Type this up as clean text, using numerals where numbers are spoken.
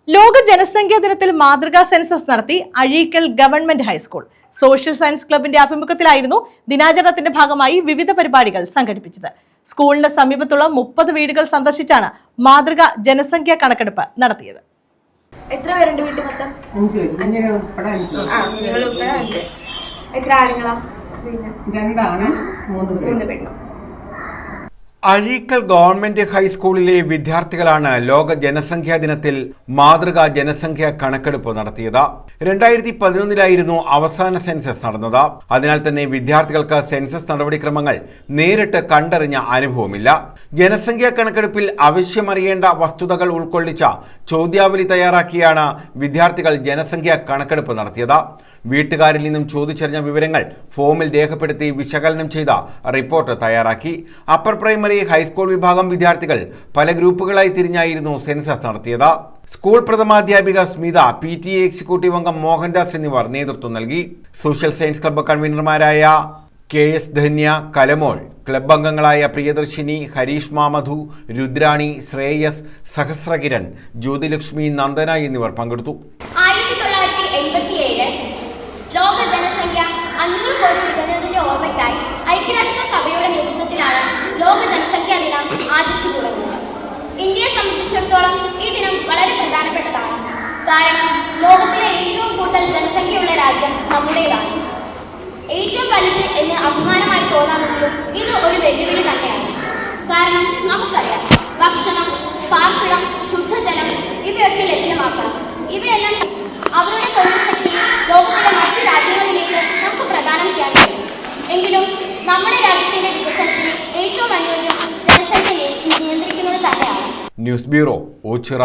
ലോക ജനസംഖ്യാ ദിനത്തിൽ മാതൃകാ സെൻസസ് നടത്തി Azhikkal government high school. Social science ക്ലബിന്റെ ആഭിമുഖ്യത്തിലായിരുന്നു ദിനാചരണത്തിന്റെ ഭാഗമായി വിവിധ പരിപാടികൾ സംഘടിപ്പിച്ചത്. സ്കൂളിന് സമീപത്തുള്ള 30 വീടുകൾ സന്ദർശിച്ചാണ് മാതൃകാ ജനസംഖ്യാ കണക്കെടുപ്പ് നടത്തിയത്. എത്ര പേരുണ്ട് വീട്ടിൽ മൊത്തം? 5 പേര്. എത്ര ആണുങ്ങളാ? 2 ആണ്, 3 പെണ്ണും. അഴീക്കൽ ഗവൺമെന്റ് ഹൈസ്കൂളിലെ വിദ്യാർത്ഥികളാണ് ലോക ജനസംഖ്യാ ദിനത്തിൽ മാതൃകാ ജനസംഖ്യാ കണക്കെടുപ്പ് നടത്തിയത്. 2011 അവസാന സെൻസസ് നടന്നത്. അതിനാൽ തന്നെ വിദ്യാർത്ഥികൾക്ക് സെൻസസ് നടപടിക്രമങ്ങൾ നേരിട്ട് കണ്ടറിഞ്ഞ അനുഭവമില്ല. ജനസംഖ്യാ കണക്കെടുപ്പിൽ ആവശ്യമറിയേണ്ട വസ്തുതകൾ ഉൾക്കൊള്ളിച്ച ചോദ്യാവലി തയ്യാറാക്കിയാണ് വിദ്യാർത്ഥികൾ ജനസംഖ്യാ കണക്കെടുപ്പ് നടത്തിയത്. വീട്ടുകാരിൽ നിന്നും ചോദിച്ചറിഞ്ഞ വിവരങ്ങൾ ഫോമിൽ രേഖപ്പെടുത്തി വിശകലനം ചെയ്ത റിപ്പോർട്ട് തയ്യാറാക്കി. അപ്പർ പ്രൈമറി, ഹൈസ്കൂൾ വിഭാഗം വിദ്യാർത്ഥികൾ പല ഗ്രൂപ്പുകളായി തിരിഞ്ഞായിരുന്നു സെൻസസ് നടത്തിയത്. സ്കൂൾ പ്രഥമാധ്യാപിക സ്മിത, PTA എക്സിക്യൂട്ടീവ് അംഗം മോഹൻദാസ് എന്നിവർ നേതൃത്വം നൽകി. സോഷ്യൽ സയൻസ് ക്ലബ്ബ് കൺവീനർമാരായ KS ധന്യ, കലമോൾ, ക്ലബ് അംഗങ്ങളായ പ്രിയദർശിനി, ഹരീഷ് മാമധു, രുദ്രാണി, ശ്രേയസ്, സഹസ്രകിരൺ, ജ്യോതിലക്ഷ്മി, നന്ദന എന്നിവർ പങ്കെടുത്തു. 1987 ലോക ജനസംഖ്യ 500 കോടി തികഞ്ഞതിന്റെ ഓർമ്മയ്ക്കായി ഐക്യരാഷ്ട്രസഭയുടെ നേതൃത്വത്തിലാണ് ലോക ജനസംഖ്യാ ദിനം ആചരിച്ചു തുടങ്ങുന്നത്. ഇന്ത്യയെ സംബന്ധിച്ചിടത്തോളം ഈ ദിനം വളരെ പ്രധാനപ്പെട്ടതാണ്. കാരണം ലോകത്തിലെ ഏറ്റവും കൂടുതൽ ജനസംഖ്യയുള്ള രാജ്യം നമ്മുടേതാണ്. ഏറ്റവും വലുത് എന്ന് അഭിമാനമായി തോന്നാമെങ്കിലും ഇത് ഒരു വെല്ലുവിളി തന്നെയാണ്. കാരണം നമുക്കറിയാം, ഭക്ഷണം, പാർപ്പിടം, ശുദ്ധജലം ഇവയൊക്കെ ലഭ്യമാക്കണം. ഇവയെല്ലാം അവരുടെ തൊഴിൽ ശക്തിയെ ലോകത്തിലെ മറ്റു രാജ്യങ്ങളിലേക്ക് നമുക്ക് പ്രദാനം ചെയ്യാൻ കഴിയും. എങ്കിലും നമ്മുടെ രാജ്യത്തിന്റെ വികസനത്തിന് ഏറ്റവും അനുയോജ്യം ജനസംഖ്യ നിയന്ത്രിക്കുന്നത് തന്നെയാണ്. News bureau, Ochira.